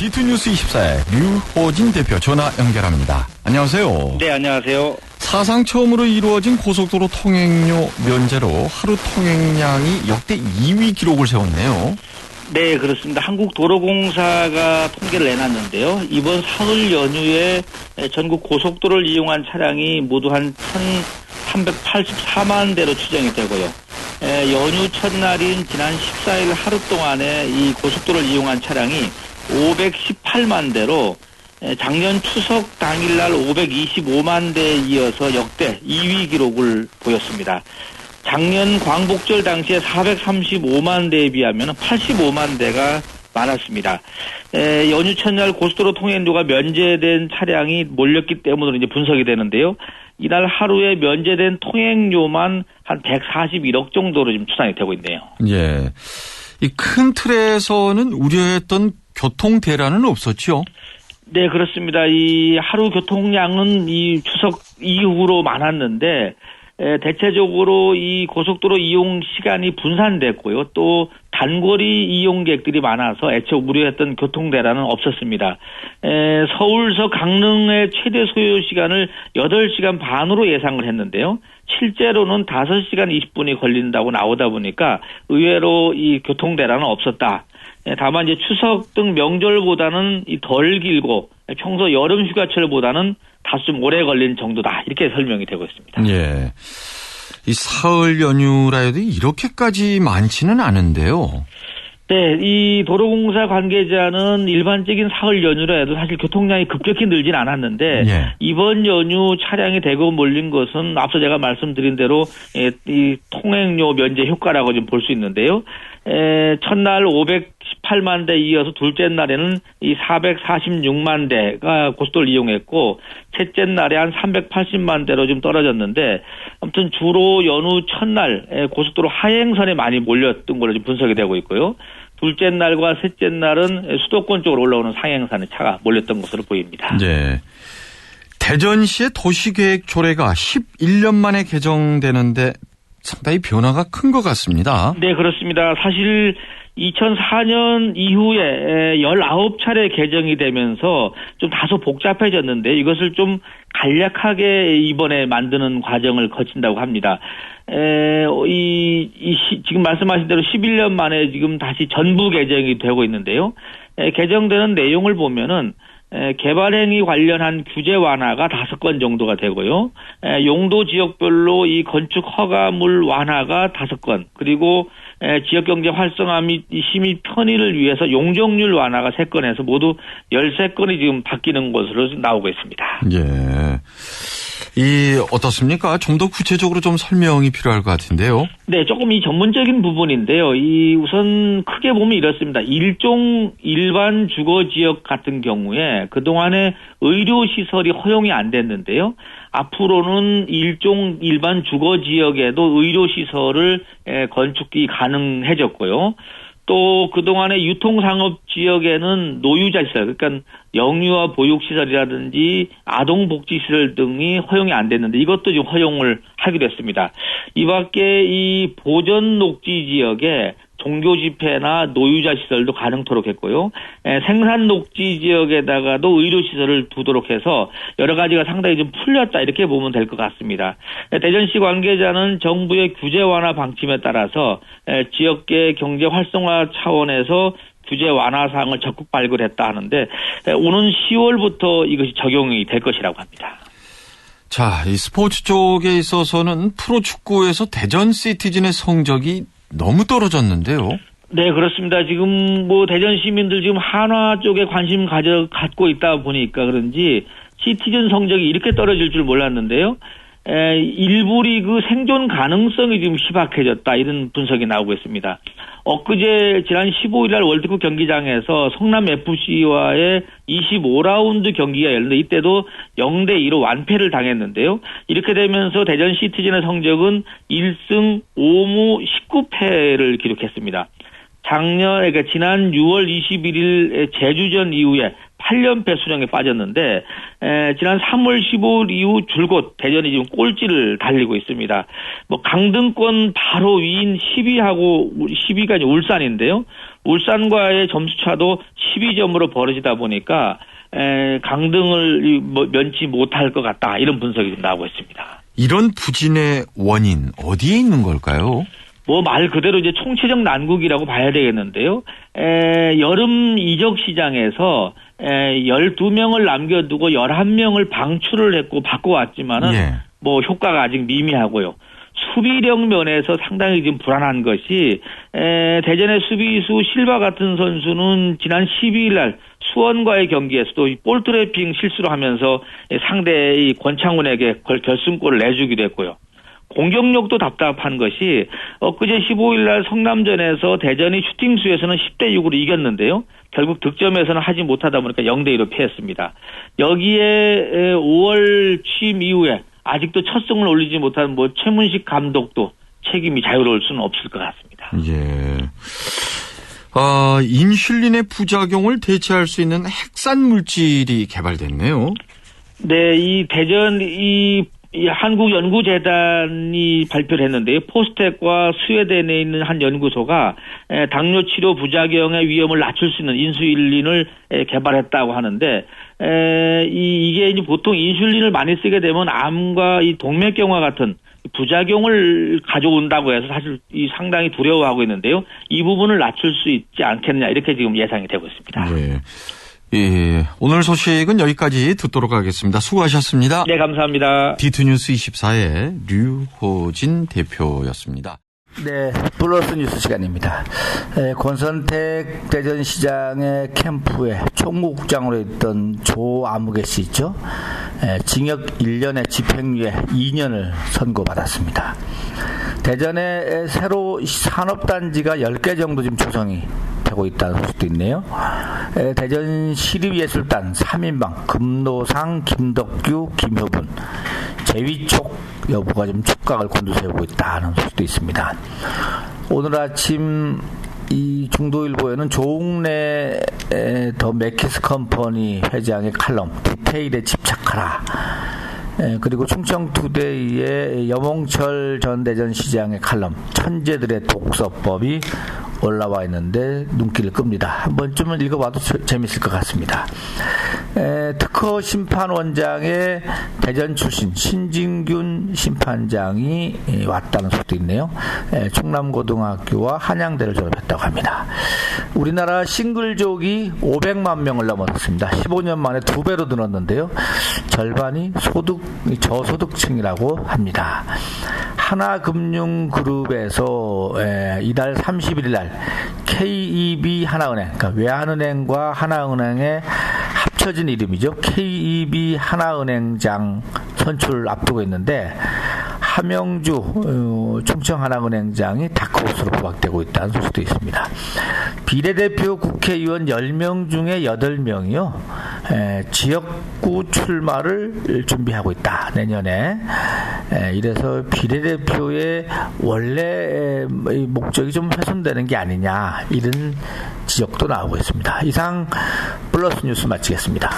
D2뉴스 24의 류호진 대표 전화 연결합니다. 안녕하세요. 네, 안녕하세요. 사상 처음으로 이루어진 고속도로 통행료 면제로 하루 통행량이 역대 2위 기록을 세웠네요. 네, 그렇습니다. 한국도로공사가 통계를 내놨는데요. 이번 사흘 연휴에 전국 고속도로를 이용한 차량이 모두 한 1,384만 대로 추정이 되고요. 연휴 첫날인 지난 14일 하루 동안에 이 고속도로를 이용한 차량이 518만 대로 작년 추석 당일날 525만 대에 이어서 역대 2위 기록을 보였습니다. 작년 광복절 당시에 435만 대에 비하면 85만 대가 많았습니다. 연휴 첫날 고속도로 통행료가 면제된 차량이 몰렸기 때문으로 이제 분석이 되는데요. 이날 하루에 면제된 통행료만 한 141억 정도로 지금 추산이 되고 있네요. 예. 이 큰 틀에서는 우려했던 교통 대란은 없었죠? 네, 그렇습니다. 이 하루 교통량은 이 추석 이후로 많았는데, 대체적으로 이 고속도로 이용 시간이 분산됐고요. 또 단거리 이용객들이 많아서 애초 우려했던 교통 대란은 없었습니다. 서울서 강릉의 최대 소요 시간을 8시간 반으로 예상을 했는데요. 실제로는 5시간 20분이 걸린다고 나오다 보니까 의외로 이 교통 대란은 없었다. 다만 이제 추석 등 명절보다는 덜 길고 평소 여름 휴가철보다는 다소 좀 오래 걸린 정도다. 이렇게 설명이 되고 있습니다. 예. 이 사흘 연휴라 해도 이렇게까지 많지는 않은데요. 네, 이 도로공사 관계자는 일반적인 사흘 연휴라 해도 사실 교통량이 급격히 늘진 않았는데 예. 이번 연휴 차량이 대거 몰린 것은 앞서 제가 말씀드린 대로 이 통행료 면제 효과라고 좀 볼 수 있는데요. 첫날 518만 대 이어서 둘째 날에는 이 446만 대가 고속도로를 이용했고 셋째 날에 한 380만 대로 좀 떨어졌는데 아무튼 주로 연휴 첫날 고속도로 하행선에 많이 몰렸던 걸로 좀 분석이 되고 있고요. 둘째 날과 셋째 날은 수도권 쪽으로 올라오는 상행선에 차가 몰렸던 것으로 보입니다. 네. 대전시의 도시계획 조례가 11년 만에 개정되는데 상당히 변화가 큰 것 같습니다. 네, 그렇습니다. 사실 2004년 이후에 19차례 개정이 되면서 좀 다소 복잡해졌는데 이것을 좀 간략하게 이번에 만드는 과정을 거친다고 합니다. 지금 말씀하신 대로 11년 만에 지금 다시 전부 개정이 되고 있는데요. 개정되는 내용을 보면은 개발행위 관련한 규제 완화가 5건 정도가 되고요. 용도 지역별로 이 건축 허가물 완화가 5건, 그리고 지역경제 활성화 및 시민 편의를 위해서 용적률 완화가 3건 해서 모두 13건이 지금 바뀌는 것으로 나오고 있습니다. 예. 어떻습니까? 좀 더 구체적으로 좀 설명이 필요할 것 같은데요. 네, 조금 이 전문적인 부분인데요. 우선 크게 보면 이렇습니다. 일반 주거 지역 같은 경우에 그동안에 의료시설이 허용이 안 됐는데요. 앞으로는 일반 주거 지역에도 의료시설을 건축이 가능해졌고요. 또 그동안에 유통상업 지역에는 노유자시설, 그러니까 영유아 보육시설이라든지 아동복지시설 등이 허용이 안 됐는데 이것도 지금 허용을 하기로 했습니다. 이 밖에 이 보전녹지 지역에 종교집회나 노유자시설도 가능토록 했고요. 생산녹지 지역에다가도 의료시설을 두도록 해서 여러 가지가 상당히 좀 풀렸다 이렇게 보면 될 것 같습니다. 대전시 관계자는 정부의 규제 완화 방침에 따라서 지역계 경제 활성화 차원에서 규제 완화 사항을 적극 발굴했다 하는데 오는 10월부터 이것이 적용이 될 것이라고 합니다. 자, 이 스포츠 쪽에 있어서는 프로축구에서 대전 시티즌의 성적이 너무 떨어졌는데요. 네, 그렇습니다. 지금 대전 시민들 지금 한화 쪽에 관심 갖고 있다 보니까 그런지 시티즌 성적이 이렇게 떨어질 줄 몰랐는데요. 일부 리그 생존 가능성이 지금 희박해졌다 이런 분석이 나오고 있습니다. 엊그제 지난 15일 날 월드컵 경기장에서 성남FC와의 25라운드 경기가 열렸는데 이때도 0대2로 완패를 당했는데요. 이렇게 되면서 대전 시티즌의 성적은 1승 5무 19패를 기록했습니다. 그러니까 지난 6월 21일 제주전 이후에 8연패 수령에 빠졌는데 지난 3월 15일 이후 줄곧 대전이 지금 꼴찌를 달리고 있습니다. 강등권 바로 위인 10위하고 10위가 울산인데요. 울산과의 점수차도 12점으로 벌어지다 보니까 강등을 면치 못할 것 같다. 이런 분석이 좀 나오고 있습니다. 이런 부진의 원인 어디에 있는 걸까요? 말 그대로 이제 총체적 난국이라고 봐야 되겠는데요. 여름 이적 시장에서 12명을 남겨두고 11명을 방출을 했고 바꿔왔지만은 예. 효과가 아직 미미하고요. 수비력 면에서 상당히 지금 불안한 것이 대전의 수비수 실바 같은 선수는 지난 12일 날 수원과의 경기에서도 볼 트래핑 실수를 하면서 상대의 권창훈에게 결승골을 내주기도 했고요. 공격력도 답답한 것이 엊그제 15일 날 성남전에서 대전이 슈팅수에서는 10대 6으로 이겼는데요. 결국 득점에서는 하지 못하다 보니까 0대 2로 패했습니다. 여기에 5월 취임 이후에 아직도 첫 승을 올리지 못한 최문식 감독도 책임이 자유로울 수는 없을 것 같습니다. 예. 인슐린의 부작용을 대체할 수 있는 핵산 물질이 개발됐네요. 네, 이 대전 이 한국연구재단이 발표를 했는데요. 포스텍과 스웨덴에 있는 한 연구소가 당뇨 치료 부작용의 위험을 낮출 수 있는 인슐린을 개발했다고 하는데 이게 이제 보통 인슐린을 많이 쓰게 되면 암과 이 동맥경화 같은 부작용을 가져온다고 해서 사실 상당히 두려워하고 있는데요. 이 부분을 낮출 수 있지 않겠느냐 이렇게 지금 예상이 되고 있습니다. 네. 예, 오늘 소식은 여기까지 듣도록 하겠습니다. 수고하셨습니다. 네, 감사합니다. D2뉴스 24의 류호진 대표였습니다. 네, 플러스 뉴스 시간입니다. 권선택 대전시장의 캠프에 총무국장으로 있던 조아무개 씨 있죠? 징역 1년에 집행유예 2년을 선고받았습니다. 대전에 새로 산업단지가 10개 정도 지금 조성이 되고 있다는 소식도 있네요. 대전 시립예술단 3인방 금노상, 김덕규, 김효분, 제위촉 여부가 좀 촉각을 곤두세우고 있다는 소식도 있습니다. 오늘 아침 이 중도일보에는 조웅래 더 맥키스 컴퍼니 회장의 칼럼 디테일에 집착하라. 그리고 충청투데이의 여몽철 전 대전시장의 칼럼 천재들의 독서법이 올라와 있는데 눈길을 끕니다. 한 번쯤은 읽어봐도 재밌을 것 같습니다. 특허 심판원장의 대전 출신 신진균 심판장이 왔다는 소식도 있네요. 충남고등학교와 한양대를 졸업했다고 합니다. 우리나라 싱글족이 500만 명을 넘어섰습니다. 15년 만에 2배로 늘었는데요. 절반이 저소득층이라고 합니다. 하나금융그룹에서 이달 31일 날 KEB 하나은행, 그러니까 외환은행과 하나은행의 합쳐진 이름이죠. KEB 하나은행장 선출을 앞두고 있는데 하명주 충청하나은행장이 다크호스로 부각되고 있다는 소식도 있습니다. 비례대표 국회의원 10명 중에 8명이요. 지역구 출마를 준비하고 있다. 내년에. 이래서 비례대표의 원래 목적이 좀 훼손되는 게 아니냐. 이런 지적도 나오고 있습니다. 이상 플러스 뉴스 마치겠습니다.